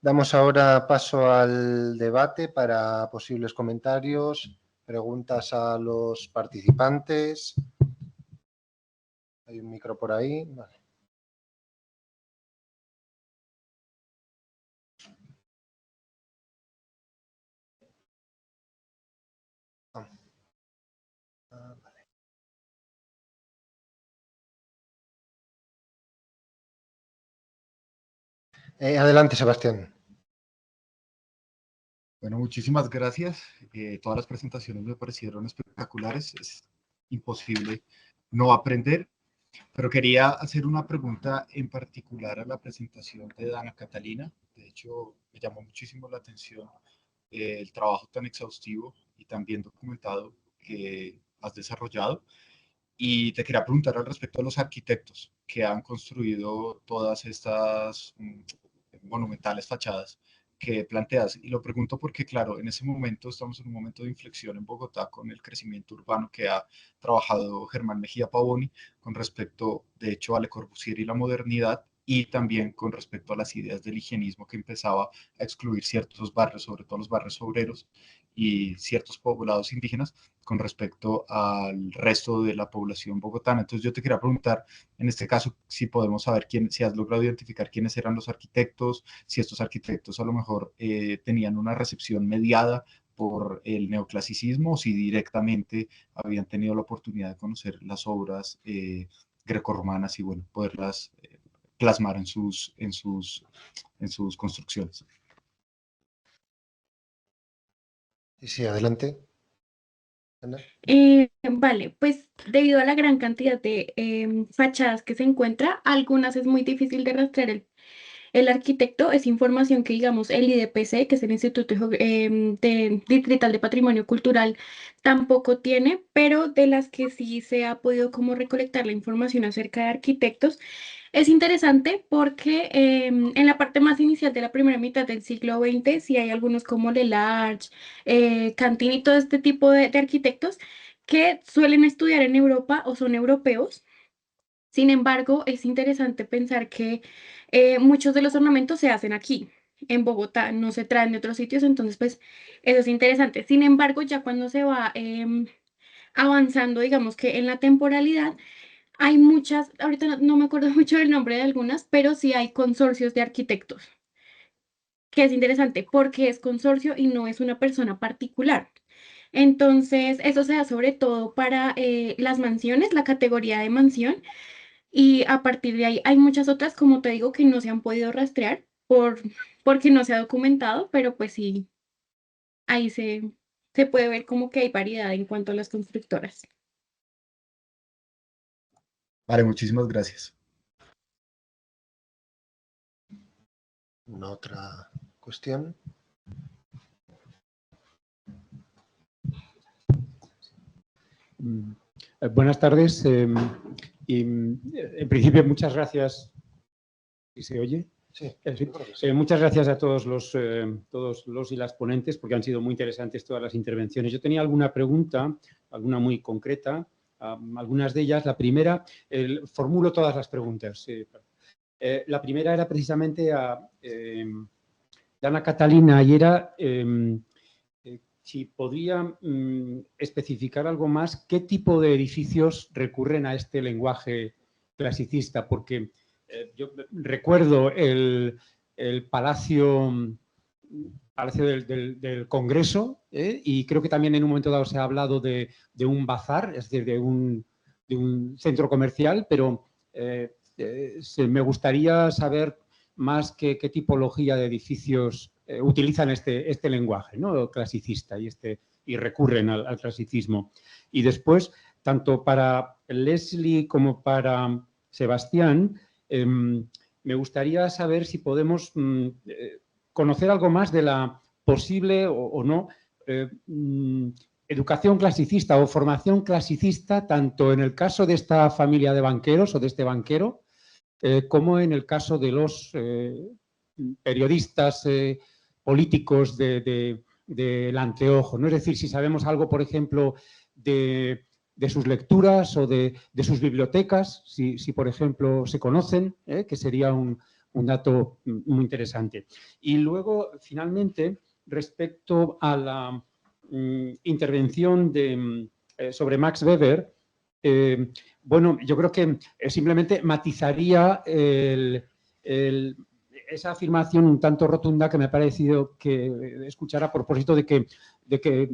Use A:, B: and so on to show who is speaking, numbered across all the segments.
A: Damos ahora paso al debate para posibles comentarios, preguntas a los participantes. Hay un micro por ahí. Vale. Vale. Adelante, Sebastián.
B: Bueno, muchísimas gracias. Todas las presentaciones me parecieron espectaculares. Es imposible no aprender, pero quería hacer una pregunta en particular a la presentación de Dana Catalina. De hecho, me llamó muchísimo la atención el trabajo tan exhaustivo y tan bien documentado que has desarrollado. Y te quería preguntar al respecto de los arquitectos que han construido todas estas monumentales fachadas que planteas. Y lo pregunto porque, claro, en ese momento estamos en un momento de inflexión en Bogotá con el crecimiento urbano que ha trabajado Germán Mejía Pavoni con respecto, de hecho, a Le Corbusier y la modernidad, y también con respecto a las ideas del higienismo que empezaba a excluir ciertos barrios, sobre todo los barrios obreros y ciertos poblados indígenas, con respecto al resto de la población bogotana. Entonces yo te quería preguntar, en este caso, si podemos saber si has logrado identificar quiénes eran los arquitectos, si estos arquitectos a lo mejor tenían una recepción mediada por el neoclasicismo o si directamente habían tenido la oportunidad de conocer las obras grecorromanas y bueno, poderlas plasmar en sus construcciones.
A: Sí, adelante. Ana.
C: Vale, pues debido a la gran cantidad de fachadas que se encuentra, algunas es muy difícil de rastrear el arquitecto. Es información que, digamos, el IDPC, que es el Instituto Distrital de Patrimonio Cultural, tampoco tiene, pero de las que sí se ha podido como recolectar la información acerca de arquitectos. Es interesante porque en la parte más inicial de la primera mitad del siglo XX, sí hay algunos como Lelarche, Cantini y todo este tipo de arquitectos que suelen estudiar en Europa o son europeos. Sin embargo, es interesante pensar que muchos de los ornamentos se hacen aquí, en Bogotá, no se traen de otros sitios, entonces pues eso es interesante. Sin embargo, ya cuando se va avanzando, digamos que en la temporalidad, hay muchas, ahorita no me acuerdo mucho del nombre de algunas, pero sí hay consorcios de arquitectos, que es interesante porque es consorcio y no es una persona particular. Entonces, eso se da sobre todo para las mansiones, la categoría de mansión, y a partir de ahí hay muchas otras, como te digo, que no se han podido rastrear porque no se ha documentado, pero pues sí, ahí se puede ver como que hay variedad en cuanto a las constructoras.
B: Vale, muchísimas gracias.
A: ¿Una otra cuestión?
D: Buenas tardes. En principio, muchas gracias. ¿Y se oye?
A: Sí.
D: Muchas gracias a todos los y las ponentes, porque han sido muy interesantes todas las intervenciones. Yo tenía alguna pregunta, alguna muy concreta, algunas de ellas. La primera, formulo todas las preguntas. La primera era precisamente a Dana Catalina y era si podría especificar algo más qué tipo de edificios recurren a este lenguaje clasicista, porque yo recuerdo el Palacio del Congreso, y creo que también en un momento dado se ha hablado de un bazar, es decir, de un centro comercial, pero me gustaría saber más qué tipología de edificios utilizan este lenguaje, ¿no?, clasicista y recurren al clasicismo. Y después, tanto para Leslie como para Sebastián, me gustaría saber si podemos conocer algo más de la posible o no educación clasicista o formación clasicista, tanto en el caso de esta familia de banqueros o de este banquero, como en el caso de los periodistas políticos del anteojo, ¿no? Es decir, si sabemos algo, por ejemplo, de sus lecturas o de sus bibliotecas, si por ejemplo, se conocen, que sería muy interesante. Y luego, finalmente, respecto a la intervención sobre Max Weber, bueno, yo creo que simplemente matizaría esa afirmación un tanto rotunda que me ha parecido que escuchar a propósito de que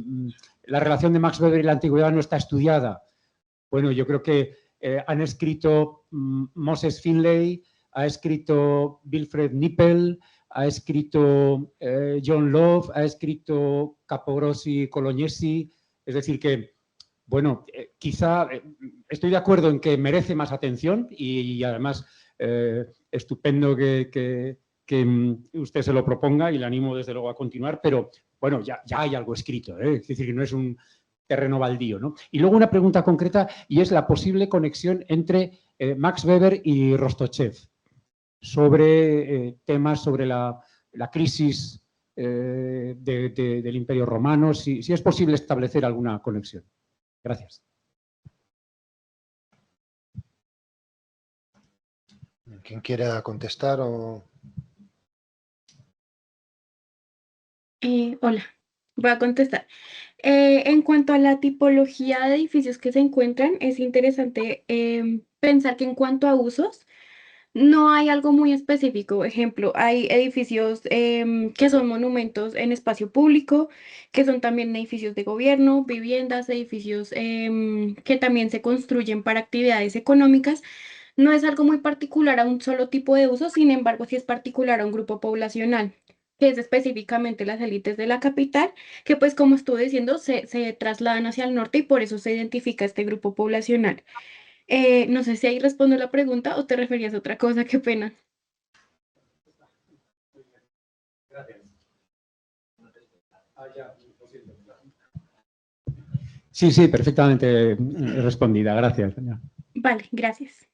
D: la relación de Max Weber y la antigüedad no está estudiada. Bueno, yo creo que han escrito Moses Finlay, ha escrito Wilfred Nippel, ha escrito John Love, ha escrito Capogrossi Colognesi, es decir que, bueno, quizá estoy de acuerdo en que merece más atención y además estupendo que usted se lo proponga y le animo desde luego a continuar, pero bueno, ya hay algo escrito, es decir, que no es un terreno baldío, ¿no? Y luego una pregunta concreta y es la posible conexión entre Max Weber y Rostochev sobre temas sobre la crisis del Imperio Romano, si es posible establecer alguna conexión. Gracias.
A: ¿Quién quiera contestar?
C: Hola, voy a contestar. En cuanto a la tipología de edificios que se encuentran, es interesante pensar que en cuanto a usos, no hay algo muy específico. Ejemplo, hay edificios que son monumentos en espacio público, que son también edificios de gobierno, viviendas, edificios que también se construyen para actividades económicas. No es algo muy particular a un solo tipo de uso, sin embargo, sí es particular a un grupo poblacional, que es específicamente las élites de la capital, que pues como estuve diciendo, se trasladan hacia el norte y por eso se identifica este grupo poblacional. No sé si ahí respondo la pregunta o te referías a otra cosa, qué pena.
D: Sí, perfectamente respondida. Gracias.
C: Vale, gracias.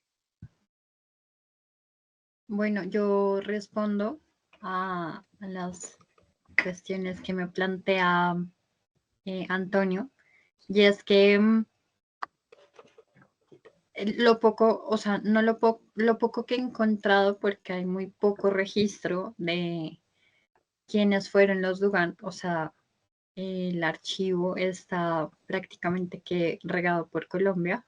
E: Bueno, yo respondo a las cuestiones que me plantea Antonio, y es que lo poco, o sea, no lo poco que he encontrado, porque hay muy poco registro de quiénes fueron los Dugan, o sea, el archivo está prácticamente que regado por Colombia.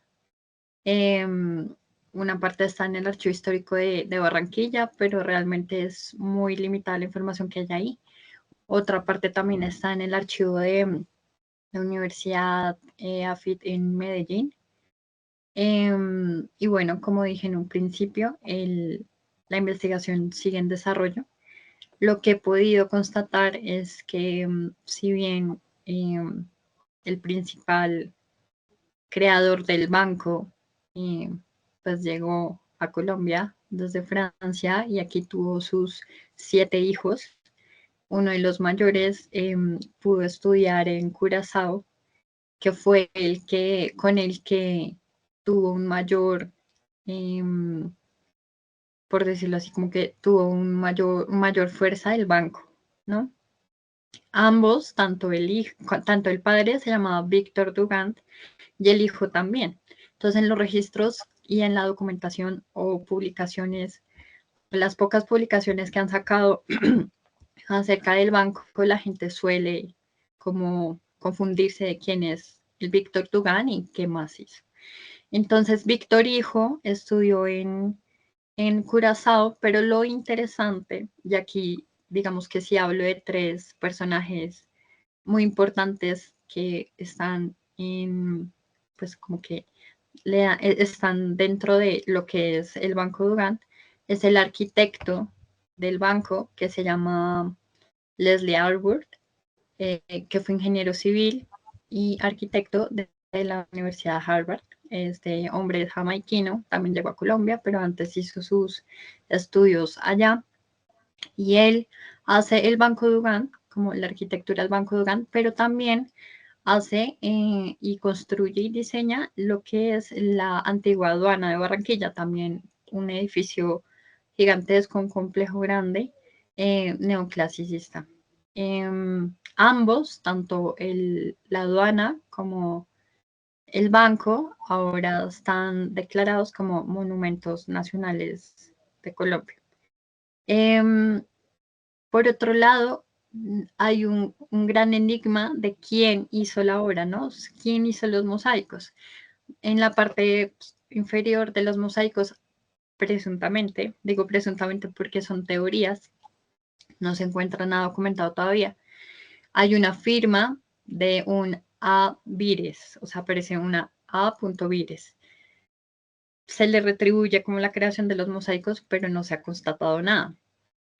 E: Una parte está en el archivo histórico de Barranquilla, pero realmente es muy limitada la información que hay ahí. Otra parte también está en el archivo de la Universidad AFIT en Medellín. Y bueno, como dije en un principio, la investigación sigue en desarrollo. Lo que he podido constatar es que si bien el principal creador del banco pues llegó a Colombia desde Francia y aquí tuvo sus 7 hijos. Uno de los mayores pudo estudiar en Curazao, que fue con el que tuvo un mayor, por decirlo así, como que tuvo mayor fuerza del banco, ¿no? Ambos, tanto el padre se llamaba Víctor Dugand y el hijo también. Entonces, en los registros y en la documentación o publicaciones, las pocas publicaciones que han sacado acerca del banco, la gente suele como confundirse de quién es el Víctor Dugand y qué más hizo. Entonces, Víctor hijo estudió en Curazao, pero lo interesante, y aquí digamos que sí hablo de 3 personajes muy importantes que están pues como que están dentro de lo que es el Banco Dugand, es el arquitecto del banco que se llama Leslie Alward, que fue ingeniero civil y arquitecto de la Universidad de Harvard. Este hombre es jamaiquino, también llegó a Colombia, pero antes hizo sus estudios allá. Y él hace el Banco Dugand, como la arquitectura del Banco Dugand, pero también hace y construye y diseña lo que es la antigua aduana de Barranquilla, también un edificio gigantesco, un complejo grande, neoclasicista. Ambos, tanto la aduana como el banco, ahora están declarados como monumentos nacionales de Colombia. Por otro lado, hay un gran enigma de quién hizo la obra, ¿no? ¿Quién hizo los mosaicos? En la parte inferior de los mosaicos, presuntamente, digo presuntamente porque son teorías, no se encuentra nada documentado todavía, hay una firma de un A. Vires, o sea, aparece una A.Vires. Se le retribuye como la creación de los mosaicos, pero no se ha constatado nada.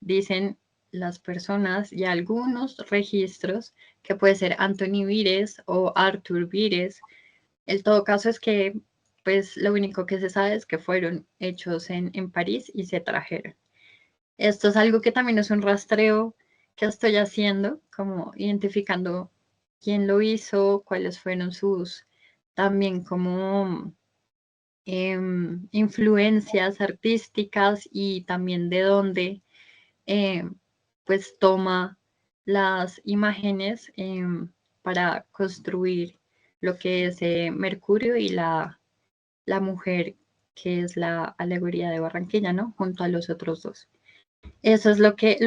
E: Dicen las personas y algunos registros que puede ser Anthony Vires o Arthur Vires. El todo caso es que, pues, lo único que se sabe es que fueron hechos en París y se trajeron. Esto es algo que también es un rastreo que estoy haciendo, como identificando quién lo hizo, cuáles fueron sus también como influencias artísticas y también de dónde pues toma las imágenes para construir lo que es Mercurio y la mujer, que es la alegoría de Barranquilla, ¿no? Junto a los otros dos. Eso es lo que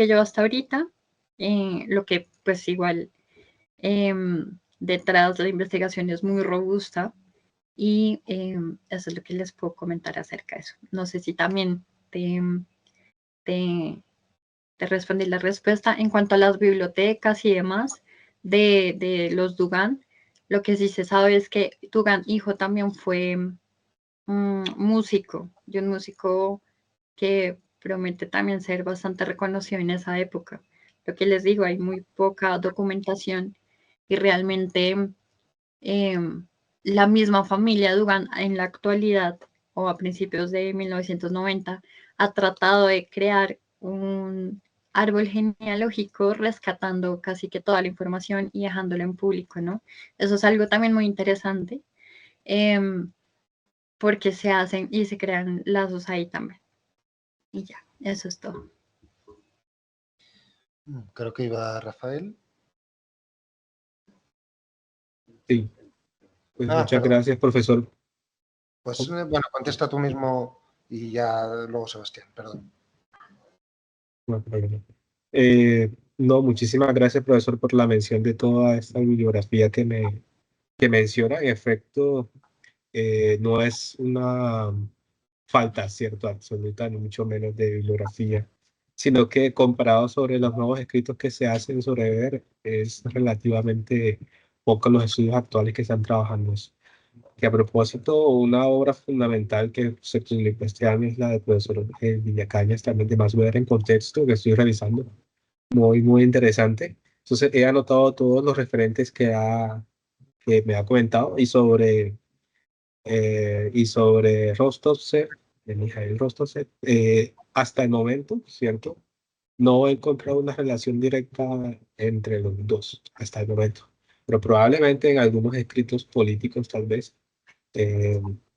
E: yo hasta ahorita, lo que pues igual detrás de la investigación es muy robusta y eso es lo que les puedo comentar acerca de eso. No sé si también te respondí la respuesta. En cuanto a las bibliotecas y demás de los Dugan, lo que sí se sabe es que Dugan hijo también fue músico, y un músico que promete también ser bastante reconocido en esa época. Lo que les digo, hay muy poca documentación y realmente la misma familia Dugan en la actualidad o a principios de 1990 ha tratado de crear un árbol genealógico rescatando casi que toda la información y dejándolo en público, ¿no? Eso es algo también muy interesante porque se hacen y se crean lazos ahí también. Y ya, eso es todo.
A: Creo que iba Rafael.
F: Sí, pues muchas
A: Perdón.
F: gracias, profesor.
A: Pues bueno, contesta tú mismo y ya luego Sebastián, perdón.
F: No hay problema. No, muchísimas gracias, profesor, por la mención de toda esta bibliografía que menciona. En efecto, no es una falta, ¿cierto?, absoluta, ni mucho menos de bibliografía, sino que comparado sobre los nuevos escritos que se hacen sobre Weber, es relativamente poco los estudios actuales que están trabajando eso. Que a propósito, una obra fundamental que se publicó este año es la del profesor Villacañas, también de Max Weber en contexto, que estoy revisando. Muy, muy interesante. Entonces, he anotado todos los referentes que me ha comentado y sobre Rostovtsev, de Mikhail Rostovtsev, hasta el momento, ¿cierto? No he encontrado una relación directa entre los dos, hasta el momento. Pero probablemente en algunos escritos políticos, tal vez,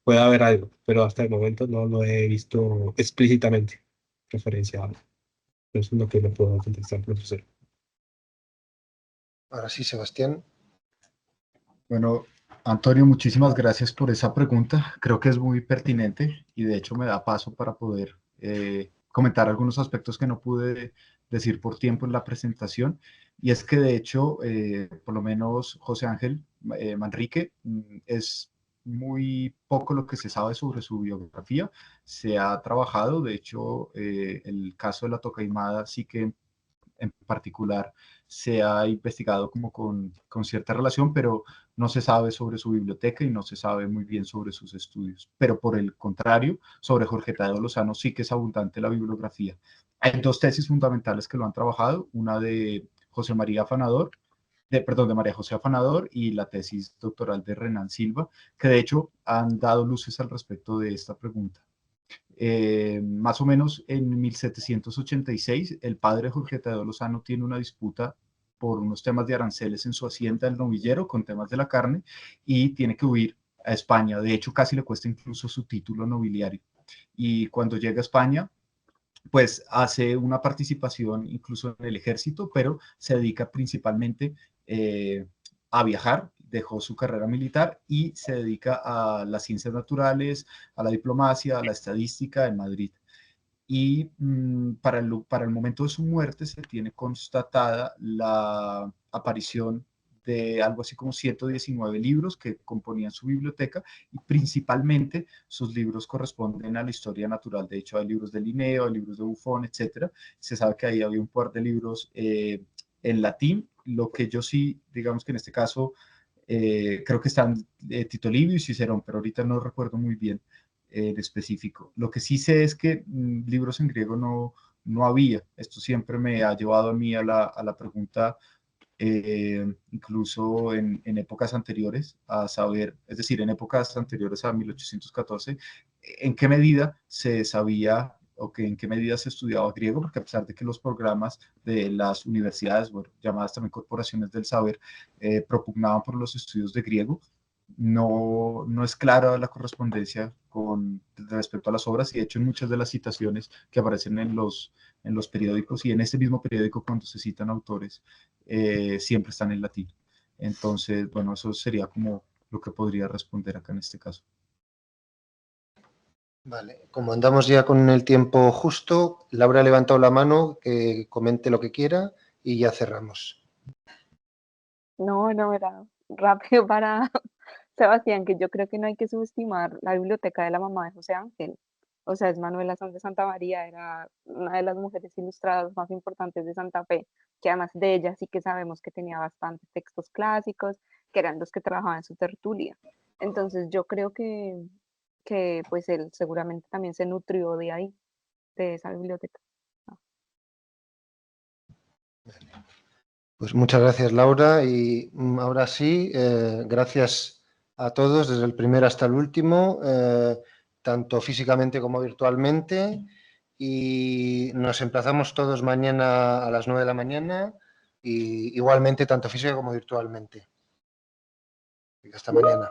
F: puede haber algo, pero hasta el momento no lo he visto explícitamente referenciado. Eso es lo que le puedo contestar, profesor.
A: Ahora sí, Sebastián.
B: Bueno, Antonio, muchísimas gracias por esa pregunta. Creo que es muy pertinente y de hecho me da paso para poder comentar algunos aspectos que no pude decir por tiempo en la presentación. Y es que de hecho, por lo menos José Ángel Manrique, es muy poco lo que se sabe sobre su biografía. Se ha trabajado, de hecho, el caso de la Tocaimada sí que en particular se ha investigado como con cierta relación, pero no se sabe sobre su biblioteca y no se sabe muy bien sobre sus estudios. Pero por el contrario, sobre Jorge Tadeo Lozano sí que es abundante la bibliografía. Hay dos tesis fundamentales que lo han trabajado, una de José María Afanador, de María José Afanador, y la tesis doctoral de Renan Silva, que de hecho han dado luces al respecto de esta pregunta. Más o menos en 1786, el padre Jorge Tadeo Lozano tiene una disputa por unos temas de aranceles en su hacienda del Novillero con temas de la carne y tiene que huir a España. De hecho, casi le cuesta incluso su título nobiliario. Y cuando llega a España, pues hace una participación incluso en el ejército, pero se dedica principalmente a viajar, dejó su carrera militar y se dedica a las ciencias naturales, a la diplomacia, a la estadística en Madrid. y para el momento de su muerte se tiene constatada la aparición de algo así como 119 libros que componían su biblioteca, y principalmente sus libros corresponden a la historia natural. De hecho, hay libros de Linneo, hay libros de Buffon, etc. Se sabe que ahí había un par de libros en latín. Lo que yo sí, digamos que en este caso, creo que están Tito Livio y Cicerón, pero ahorita no recuerdo muy bien en específico. Lo que sí sé es que libros en griego no había. Esto siempre me ha llevado a mí a la pregunta, incluso en épocas anteriores, a saber, es decir, en épocas anteriores a 1814, en qué medida se sabía o que en qué medida se estudiaba griego, porque a pesar de que los programas de las universidades, bueno, llamadas también corporaciones del saber, propugnaban por los estudios de griego, no es clara la correspondencia respecto a las obras, y de hecho en muchas de las citaciones que aparecen en los periódicos y en este mismo periódico cuando se citan autores, siempre están en latín. Entonces, bueno, eso sería como lo que podría responder acá en este caso.
A: Vale, como andamos ya con el tiempo justo, Laura ha levantado la mano, que comente lo que quiera y ya cerramos.
G: No, era rápido para Sebastián, que yo creo que no hay que subestimar la biblioteca de la mamá de José Ángel. O sea, es Manuela Sáenz de Santa María, era una de las mujeres ilustradas más importantes de Santa Fe, que además de ella sí que sabemos que tenía bastantes textos clásicos, que eran los que trabajaban en su tertulia. Entonces yo creo que pues él seguramente también se nutrió de ahí, de esa biblioteca.
A: Pues muchas gracias, Laura, y ahora sí, gracias a todos, desde el primero hasta el último, tanto físicamente como virtualmente, y nos emplazamos todos mañana a las 9 de la mañana, y igualmente tanto física como virtualmente. Hasta mañana.